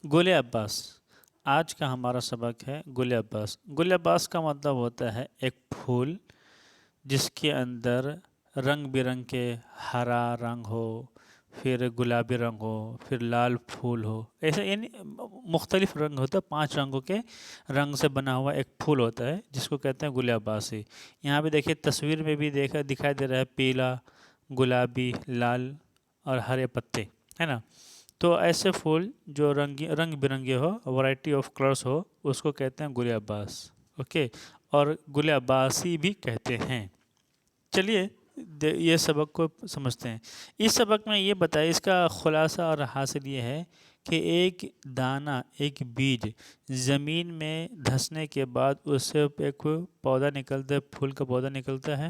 گل عباس۔ آج کا ہمارا سبق ہے گل عباس۔ گل عباس کا مطلب ہوتا ہے ایک پھول جس کے اندر رنگ برنگ کے ہرا رنگ ہو، پھر گلابی رنگ ہو، پھر لال پھول ہو، ایسے یعنی مختلف رنگ ہوتا ہے، 5 رنگوں کے رنگ سے بنا ہوا ایک پھول ہوتا ہے جس کو کہتے ہیں گل عباسی۔ یہاں پہ دیکھیے تصویر میں بھی دکھائی دے رہا ہے پیلا، گلابی، لال اور ہرے پتے، ہے نا۔ تو ایسے پھول جو رنگ برنگے ہو، ورائٹی آف کلرز ہو، اس کو کہتے ہیں گل عباس، اوکے، اور گل عباسی بھی کہتے ہیں۔ چلیے یہ سبق کو سمجھتے ہیں۔ اس سبق میں یہ بتائیں، اس کا خلاصہ اور حاصل یہ ہے کہ ایک دانہ، ایک بیج زمین میں دھسنے کے بعد اس سے ایک پودا نکلتا ہے، پھول کا پودا نکلتا ہے،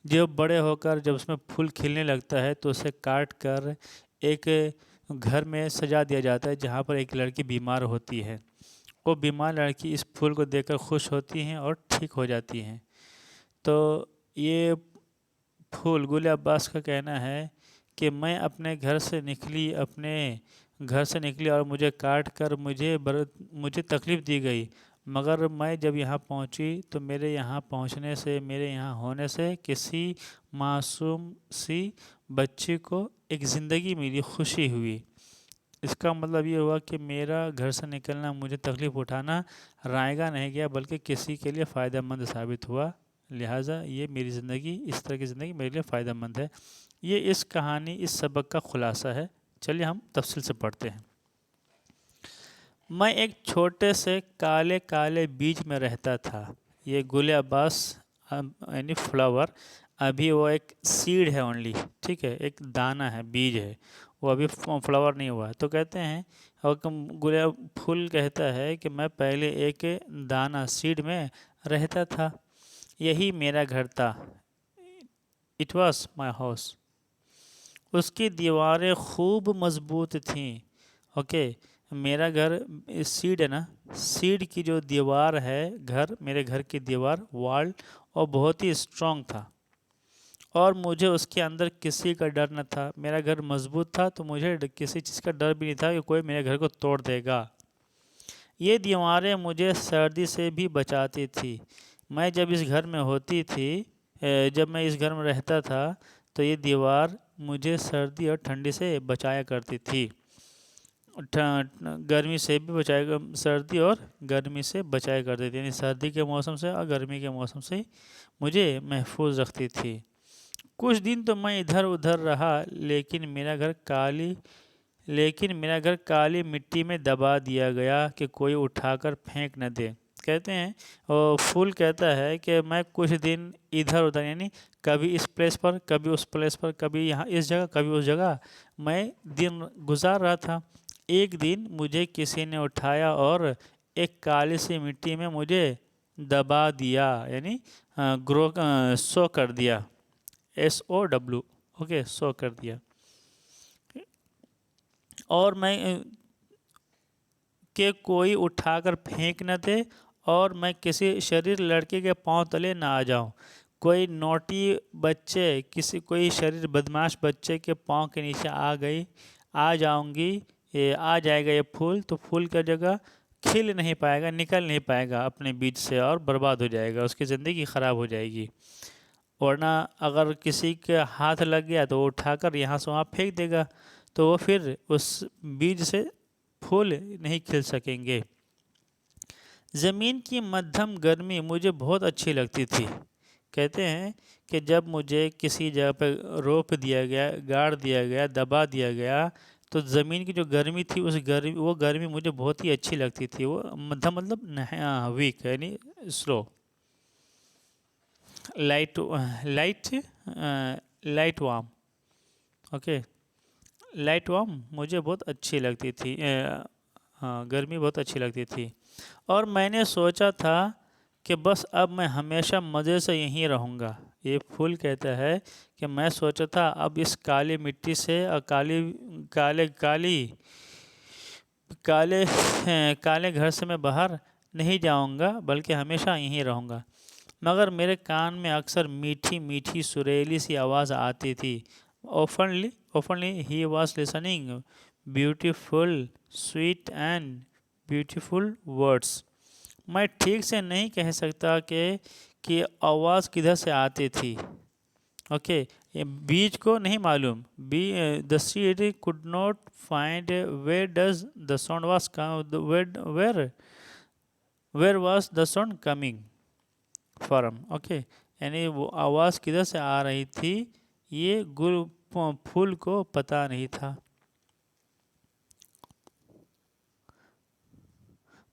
جو بڑے ہو کر جب اس میں پھول کھلنے لگتا ہے تو اسے کاٹ کر ایک گھر میں سجا دیا جاتا ہے جہاں پر ایک لڑکی بیمار ہوتی ہے۔ وہ بیمار لڑکی اس پھول کو دیکھ کر خوش ہوتی ہیں اور ٹھیک ہو جاتی ہیں۔ تو یہ پھول گل عباس کا کہنا ہے کہ میں اپنے گھر سے نکلی اور مجھے کاٹ کر مجھے تکلیف دی گئی، مگر میں جب یہاں پہنچی تو میرے یہاں پہنچنے سے، میرے یہاں ہونے سے کسی معصوم سی بچی کو ایک زندگی ملی، خوشی ہوئی۔ اس کا مطلب یہ ہوا کہ میرا گھر سے نکلنا، مجھے تکلیف اٹھانا رائے گاہ نہیں گیا بلکہ کسی کے لیے فائدہ مند ثابت ہوا، لہٰذا یہ میری زندگی، اس طرح کی زندگی میرے لیے فائدہ مند ہے۔ یہ اس کہانی، اس سبق کا خلاصہ ہے۔ چلیے ہم تفصیل سے پڑھتے ہیں۔ میں ایک چھوٹے سے کالے کالے بیج میں رہتا تھا۔ یہ گل عباس یعنی فلاور، ابھی وہ ایک سیڈ ہے اونلی، ٹھیک ہے، ایک دانہ ہے، بیج ہے، وہ ابھی فلاور نہیں ہوا ہے۔ تو کہتے ہیں، اور پھول کہتا ہے کہ میں پہلے ایک دانہ سیڈ میں رہتا تھا، یہی میرا گھر تھا۔ It was my house. اس کی دیواریں خوب مضبوط تھیں، اوکے۔ میرا گھر سیڈ ہے نا، سیڈ کی جو دیوار ہے، میرے گھر کی دیوار، وال، اور بہت ہی اسٹرانگ تھا، اور مجھے اس کے اندر کسی کا ڈر نہ تھا۔ میرا گھر مضبوط تھا تو مجھے کسی چیز کا ڈر بھی نہیں تھا کہ کوئی میرے گھر کو توڑ دے گا۔ یہ دیواریں مجھے سردی سے بھی بچاتی تھی۔ میں جب اس گھر میں رہتا تھا تو یہ دیوار مجھے سردی اور ٹھنڈی سے بچایا کرتی تھی، سردی اور گرمی سے بچایا کرتی تھی، یعنی سردی کے موسم سے اور گرمی کے موسم سے مجھے محفوظ رکھتی تھی۔ کچھ دن تو میں ادھر ادھر رہا، لیکن میرا گھر کالی مٹی میں دبا دیا گیا کہ کوئی اٹھا کر پھینک نہ دے۔ کہتے ہیں، پھول کہتا ہے کہ میں کچھ دن ادھر ادھر، یعنی کبھی اس پلیس پر، کبھی اس پلیس پر، کبھی یہاں اس جگہ، کبھی اس جگہ میں دن گزار رہا تھا۔ ایک دن مجھے کسی نے اٹھایا اور ایک کالی سی مٹی میں مجھے دبا دیا، یعنی سو کر دیا، SOW، اوکے، سو کر دیا، اور میں کہ کوئی اٹھا کر پھینک نہ دے اور میں کسی شریر لڑکے کے پاؤں تلے نہ آ جاؤں۔ کوئی نوٹی بچے، کوئی شریر بدماش بچے کے پاؤں کے نیچے آ جائے گا یہ پھول، تو پھول کا جگہ کھل نہیں پائے گا، نکل نہیں پائے گا اپنے بیج سے، اور برباد ہو جائے گا، اس کی زندگی خراب ہو جائے گی۔ ورنہ اگر کسی کے ہاتھ لگ گیا تو وہ اٹھا کر یہاں سے وہاں پھینک دے گا، تو وہ پھر اس بیج سے پھول نہیں کھل سکیں گے۔ زمین کی مدھم گرمی مجھے بہت اچھی لگتی تھی۔ کہتے ہیں کہ جب مجھے کسی جگہ پہ روپ دیا گیا، گاڑ دیا گیا، دبا دیا گیا، تو زمین کی جو گرمی تھی، وہ گرمی مجھے بہت ہی اچھی لگتی تھی۔ وہ مدھم مطلب ویک، یعنی slow, light warm, okay, light warm مجھے بہت اچھی لگتی تھی، گرمی بہت اچھی لگتی تھی، اور میں نے سوچا تھا کہ بس اب میں ہمیشہ مزے سے یہیں رہوں گا۔ یہ پھول کہتا ہے کہ میں سوچا تھا اب اس کالی مٹی سے اور کالے گھر سے میں باہر نہیں جاؤں گا بلکہ ہمیشہ یہیں رہوں گا، مگر میرے کان میں اکثر میٹھی میٹھی سریلی سی آواز آتی تھی۔ Oftenly he was listening beautiful, sweet and beautiful words. میں ٹھیک سے نہیں کہہ سکتا کہ آواز کدھر سے آتی تھی. اوکے بیج کو نہیں معلوم. the seed could not find where does the sound was where was the sound coming from. Okay یعنی وہ آواز کدھر سے آ رہی تھی یہ پھول کو پتہ نہیں تھا.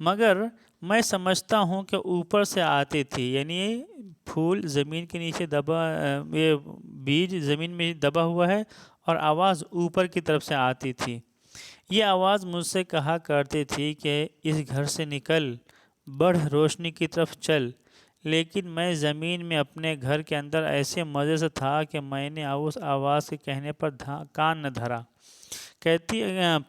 مگر میں سمجھتا ہوں کہ اوپر سے آتی تھی. یعنی پھول زمین کے نیچے دبا, یہ بیج زمین میں دبا ہوا ہے اور آواز اوپر کی طرف سے آتی تھی. یہ آواز مجھ سے کہا کرتی تھی کہ اس گھر سے نکل, بڑھ روشنی کی طرف چل. لیکن میں زمین میں اپنے گھر کے اندر ایسے مزے سے تھا کہ میں نے اس آواز کے کہنے پر کان نہ دھرا.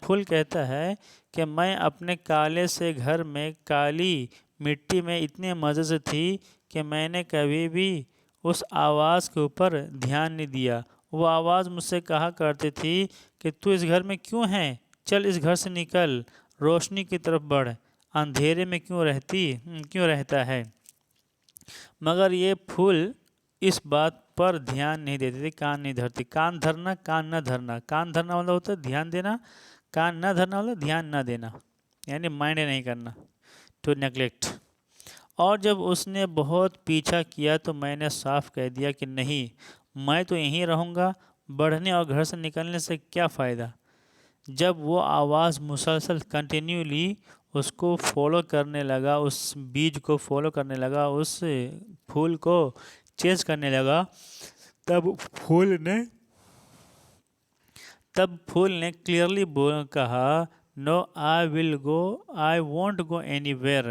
پھول کہتا ہے کہ میں اپنے کالے سے گھر میں کالی مٹی میں اتنے مزے سے تھی کہ میں نے کبھی بھی اس آواز کے اوپر دھیان نہیں دیا. وہ آواز مجھ سے کہا کرتی تھی کہ تو اس گھر میں کیوں ہے, چل اس گھر سے نکل, روشنی کی طرف بڑھ, اندھیرے میں کیوں رہتا ہے. مگر یہ پھول اس بات پر دھیان نہیں دیتی تھی, کان نہیں دھرتی. کان دھرنا, کان نہ دھرنا. کان دھرنا مطلب ہوتا ہے دھیان دینا, کان نہ دھرنا مطلب دھیان نہ دینا, یعنی مائنڈ نہیں کرنا, ٹو نیگلیکٹ. اور جب اس نے بہت پیچھا کیا تو میں نے صاف کہہ دیا کہ نہیں, میں تو یہیں رہوں گا, بڑھنے اور گھر سے نکلنے سے کیا فائدہ. جب وہ آواز مسلسل کنٹینیولی اس کو فالو کرنے لگا, اس بیج کو فالو کرنے لگا, اس پھول کو چیز کرنے لگا, تب پھول نے کلیئرلی کہا, no I won't go anywhere.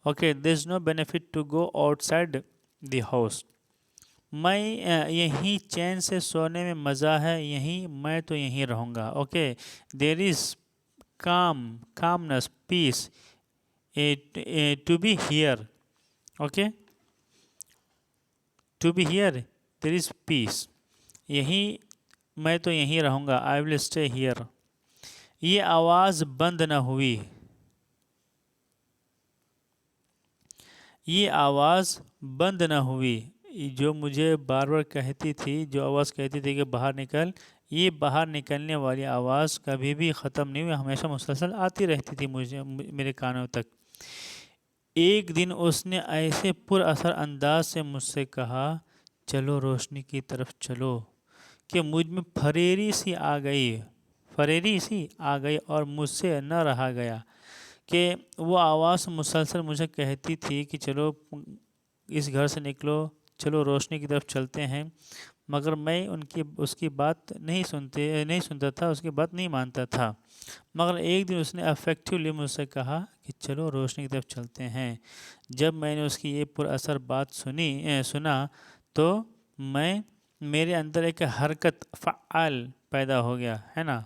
Okay there is no benefit to go outside the house. میں یہیں چین سے سونے میں مزہ ہے, میں تو یہیں رہوں گا. Okay there is calmness, peace to be here. Okay to be here there is peace. میں تو یہیں رہوں گا, I will stay here. یہ آواز بند نہ ہوئی. جو مجھے بار بار کہتی تھی, جو آواز کہتی تھی کہ باہر نکل, یہ باہر نکلنے والی آواز کبھی بھی ختم نہیں ہوئی, ہمیشہ مسلسل آتی رہتی تھی میرے کانوں تک. ایک دن اس نے ایسے پر اثر انداز سے مجھ سے کہا, چلو روشنی کی طرف چلو, کہ مجھ میں فریری سی آ گئی اور مجھ سے نہ رہا گیا. کہ وہ آواز مسلسل مجھے کہتی تھی کہ چلو اس گھر سے نکلو, چلو روشنی کی طرف چلتے ہیں, مگر میں اس کی بات نہیں سنتا تھا, اس کی بات نہیں مانتا تھا. مگر ایک دن اس نے افیکٹولی مجھ سے کہا کہ چلو روشنی کی طرف چلتے ہیں. جب میں نے اس کی یہ پر اثر بات سنا تو میرے اندر ایک حرکت فعال پیدا ہو گیا, ہے نا,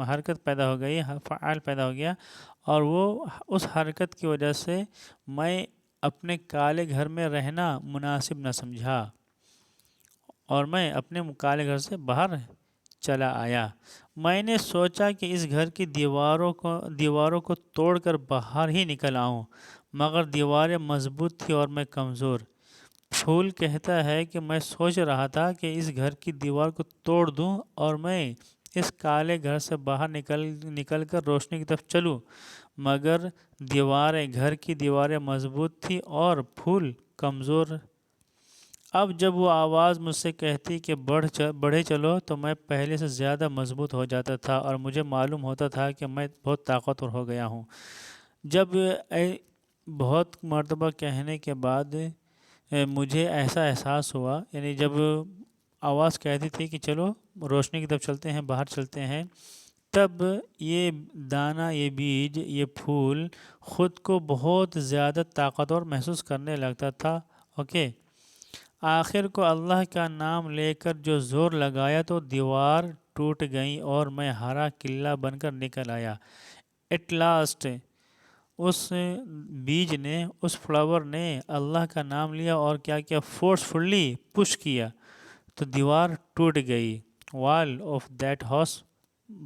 حرکت پیدا ہو گئی, فعال پیدا ہو گیا. اور وہ اس حرکت کی وجہ سے میں اپنے کالے گھر میں رہنا مناسب نہ سمجھا اور میں اپنے کالے گھر سے باہر چلا آیا. میں نے سوچا کہ اس گھر کی دیواروں کو توڑ کر باہر ہی نکل آؤں, مگر دیواریں مضبوط تھی اور میں کمزور. پھول کہتا ہے کہ میں سوچ رہا تھا کہ اس گھر کی دیوار کو توڑ دوں اور میں اس کالے گھر سے باہر نکل کر روشنی کی طرف چلوں, مگر گھر کی دیواریں مضبوط تھی اور پھول کمزور. اب جب وہ آواز مجھ سے کہتی کہ بڑھے چلو تو میں پہلے سے زیادہ مضبوط ہو جاتا تھا اور مجھے معلوم ہوتا تھا کہ میں بہت طاقتور ہو گیا ہوں. جب بہت مرتبہ کہنے کے بعد مجھے ایسا احساس ہوا, یعنی جب آواز کہتی تھی کہ چلو روشنی کی طرف چلتے ہیں, باہر چلتے ہیں, تب یہ دانہ, یہ بیج, یہ پھول خود کو بہت زیادہ طاقتور محسوس کرنے لگتا تھا. اوکے آخر کو اللہ کا نام لے کر جو زور لگایا تو دیوار ٹوٹ گئی اور میں ہرا قلعہ بن کر نکل آیا. ایٹ لاسٹ اس بیج نے, اس فلاور نے اللہ کا نام لیا اور کیا فورسفلی پش کیا تو دیوار ٹوٹ گئی. وال آف دیٹ ہاؤس